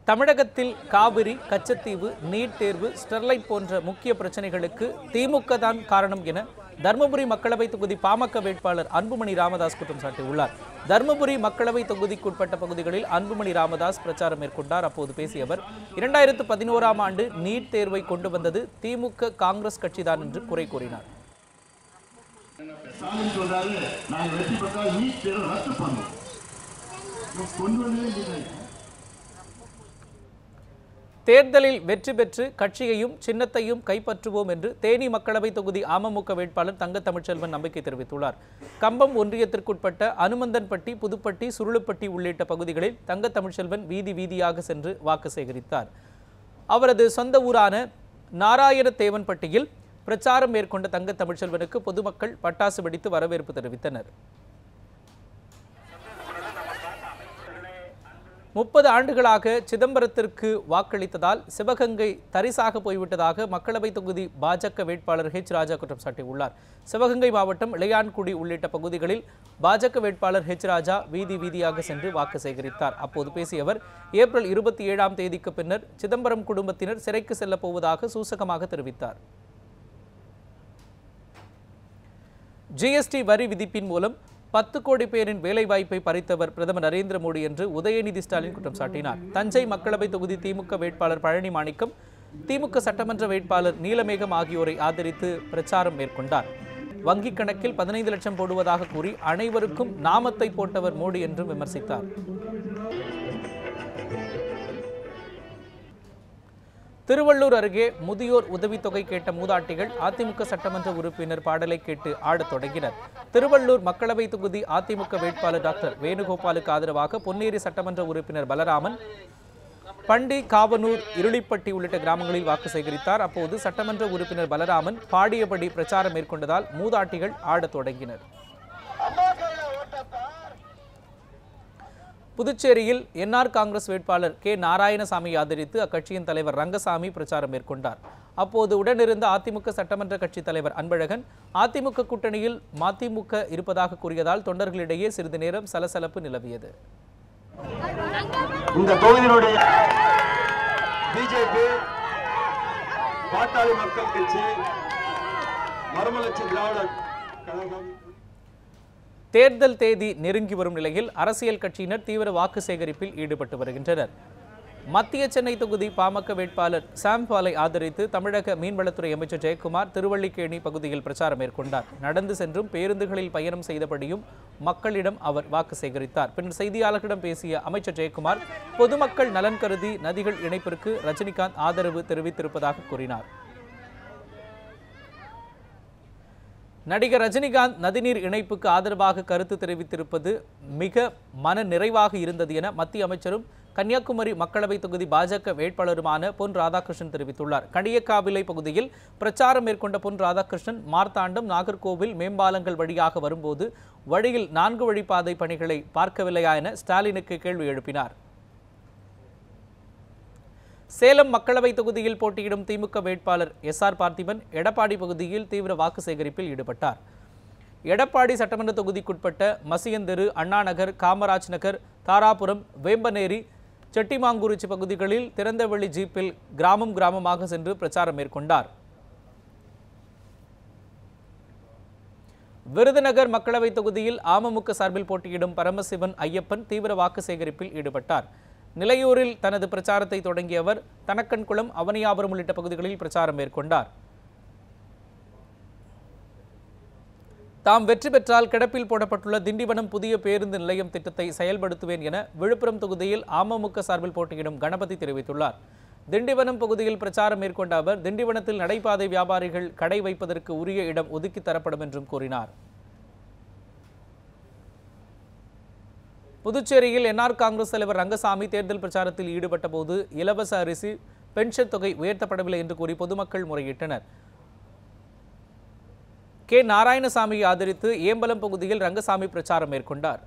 தமிழகத்தில் காவிரி, கச்சத்தீவு, நீட் தேர்வு, ஸ்டெர்லைட் போன்ற முக்கிய பிரச்சனைகளுக்கு திமுக தான் காரணம் என தருமபுரி மக்களவை தொகுதி பாமக வேட்பாளர் அன்புமணி ராமதாஸ் குற்றம் சாட்டியுள்ளார். தருமபுரி மக்களவை தொகுதிக்குட்பட்ட பகுதிகளில் அன்புமணி ராமதாஸ் பிரச்சாரம் மேற்கொண்டார். அப்போது பேசிய அவர் 2011ஆம் ஆண்டு நீட் தேர்வை கொண்டு வந்தது திமுக காங்கிரஸ் கட்சிதான் என்று குறை கூறினார். தேர்தலில் வெற்றி பெற்று கட்சியையும் சின்னத்தையும் கைப்பற்றுவோம் என்று தேனி மக்களவை தொகுதி அமமுக வேட்பாளர் தங்க தமிழ்ச்செல்வன் நம்பிக்கை தெரிவித்துள்ளார். கம்பம் ஒன்றியத்திற்குட்பட்ட அனுமந்தன்பட்டி, புதுப்பட்டி, சுருளுப்பட்டி உள்ளிட்ட பகுதிகளில் தங்க தமிழ்ச்செல்வன் வீதி வீதியாக சென்று வாக்கு சேகரித்தார். அவரது சொந்த ஊரான நாராயணதேவன்பட்டியில் பிரச்சாரம் மேற்கொண்ட தங்க தமிழ்ச்செல்வனுக்கு பொதுமக்கள் பட்டாசு வெடித்து வரவேற்பு தெரிவித்தனர். 30 ஆண்டுகளாக சிதம்பரத்திற்கு வாக்களித்ததால் சிவகங்கை தரிசாக போய்விட்டதாக மக்களவை தொகுதி பாஜக வேட்பாளர் ஹெச் ராஜா குற்றம் சாட்டியுள்ளார். சிவகங்கை மாவட்டம் இளையான்குடி உள்ளிட்ட பகுதிகளில் பாஜக வேட்பாளர் ஹெச் ராஜா வீதி வீதியாக சென்று வாக்கு சேகரித்தார். அப்போது பேசிய அவர் ஏப்ரல் 27ஆம் தேதிக்கு பின்னர் சிதம்பரம் குடும்பத்தினர் சிறைக்கு செல்லப் போவதாக சூசகமாக தெரிவித்தார். ஜிஎஸ்டி வரி விதிப்பின் மூலம் 10 கோடி பேரின் வேலைவாய்ப்பை பறித்தவர் பிரதமர் நரேந்திர மோடி என்று உதயநிதி ஸ்டாலின் குற்றம் சாட்டினார். தஞ்சை மக்களவை தொகுதி திமுக வேட்பாளர் பழனி மாணிக்கம், திமுக சட்டமன்ற வேட்பாளர் நீலமேகம் ஆகியோரை ஆதரித்து பிரச்சாரம் மேற்கொண்டார். வங்கிக் கணக்கில் 15 லட்சம் போடுவதாக கூறி அனைவருக்கும் நாமத்தை போட்டவர் மோடி என்றும் விமர்சித்தார். திருவள்ளூர் அருகே முதியோர் உதவித்தொகை கேட்ட மூதாட்டிகள் அதிமுக சட்டமன்ற உறுப்பினர் பாடலை கேட்டு ஆடத் தொடங்கினர். திருவள்ளூர் மக்களவை தொகுதி அதிமுக வேட்பாளர் டாக்டர் வேணுகோபாலுக்கு ஆதரவாக பொன்னேரி சட்டமன்ற உறுப்பினர் பலராமன் பண்டி, காவனூர், இருளிப்பட்டி உள்ளிட்ட கிராமங்களில் வாக்கு சேகரித்தார். அப்போது சட்டமன்ற உறுப்பினர் பலராமன் பாடியபடி பிரச்சாரம் மேற்கொண்டதால் மூதாட்டிகள் ஆடத் தொடங்கினர். புதுச்சேரியில் என்ஆர் காங்கிரஸ் வேட்பாளர் கே நாராயணசாமியை ஆதரித்து அக்கட்சியின் தலைவர் ரங்கசாமி பிரச்சாரம் மேற்கொண்டார். அப்போது உடனிருந்த அதிமுக சட்டமன்ற கட்சித் தலைவர் அன்பழகன் அதிமுக கூட்டணியில் மதிமுக இருப்பதாக கூறியதால் தொண்டர்களிடையே சிறிது நேரம் சலசலப்பு நிலவியது. இந்த தொகுதியினுடைய பிஜேபி, பாட்டாளி மக்கள் கட்சி, மறுமலர்ச்சி திராவிடர் கழகம் தேர்தல் தேதி நெருங்கி வரும் நிலையில் அரசியல் கட்சியினர் தீவிர வாக்கு சேகரிப்பில் ஈடுபட்டு வருகின்றனர். மத்திய சென்னை தொகுதி பாமக வேட்பாளர் சாம்பாலை ஆதரித்து தமிழக மீன்வளத்துறை அமைச்சர் ஜெயக்குமார் திருவள்ளிக்கேணி பகுதியில் பிரச்சாரம் மேற்கொண்டார். நடந்து சென்றும் பேருந்துகளில் பயணம் செய்தபடியும் மக்களிடம் அவர் வாக்கு சேகரித்தார். பின்னர் செய்தியாளர்களிடம் பேசிய அமைச்சர் ஜெயக்குமார் பொதுமக்கள் நலன் கருதி நதிகள் இணைப்பிற்கு ரஜினிகாந்த் ஆதரவு தெரிவித்திருப்பதாக கூறினார். நடிகர் ரஜினிகாந்த் நதிநீர் இணைப்புக்கு ஆதரவாக கருத்து தெரிவித்திருப்பது மிக மன நிறைவாக இருந்தது என மத்திய அமைச்சரும் கன்னியாகுமரி மக்களவை தொகுதி பாஜக வேட்பாளருமான பொன் ராதாகிருஷ்ணன் தெரிவித்துள்ளார். கணியக்காவிளை பகுதியில் பிரச்சாரம் மேற்கொண்ட பொன் ராதாகிருஷ்ணன் மார்த்தாண்டம், நாகர்கோவில் மேம்பாலங்கள் வழியாக வரும்போது வழியில் 4 வழிப்பாதை பணிகளை பார்க்கவில்லையா என ஸ்டாலினுக்கு கேள்வி எழுப்பினார். சேலம் மக்களவை தொகுதியில் போட்டியிடும் திமுக வேட்பாளர் எஸ்ஆர் பார்த்திபன் எடப்பாடி பகுதியில் தீவிர வாக்கு சேகரிப்பில் ஈடுபட்டார். எடப்பாடி சட்டமன்ற தொகுதிக்குட்பட்ட மசியந்தெரு, அண்ணாநகர், காமராஜ் நகர், தாராபுரம், வேம்பனேரி, செட்டிமாங்குறிச்சி பகுதிகளில் திறந்தவெளி ஜீப்பில் கிராமம் கிராமமாக சென்று பிரச்சாரம் மேற்கொண்டார். விருதுநகர் மக்களவை தொகுதியில் அமமுக சார்பில் போட்டியிடும் பரமசிவன் ஐயப்பன் தீவிர வாக்கு சேகரிப்பில் ஈடுபட்டார். நிலையூரில் தனது பிரச்சாரத்தை தொடங்கிய அவர் தனக்கன்குளம், அவனியாபுரம் உள்ளிட்ட பகுதிகளில் பிரச்சாரம் மேற்கொண்டார். தாம் வெற்றி பெற்றால் கிடப்பில் போடப்பட்டுள்ள திண்டிவனம் புதிய பேருந்து நிலையம் திட்டத்தை செயல்படுத்துவேன் என விழுப்புரம் தொகுதியில் அமமுக சார்பில் போட்டியிடும் கணபதி தெரிவித்துள்ளார். திண்டிவனம் பகுதியில் பிரச்சாரம் மேற்கொண்ட அவர் திண்டிவனத்தில் நடைபாதை வியாபாரிகள் கடை வைப்பதற்கு உரிய இடம் ஒதுக்கி தரப்படும் என்றும் கூறினார். புதுச்சேரியில் என்ஆர் காங்கிரஸ் தலைவர் ரங்கசாமி தேர்தல் பிரச்சாரத்தில் ஈடுபட்ட போது இலவச அரிசி, பென்ஷன் தொகை உயர்த்தப்படவில்லை என்று கூறி பொதுமக்கள் முறையிட்டனர். கே நாராயணசாமியை ஆதரித்து ஏம்பலம் பகுதியில் ரங்கசாமி பிரச்சாரம் மேற்கொண்டார்.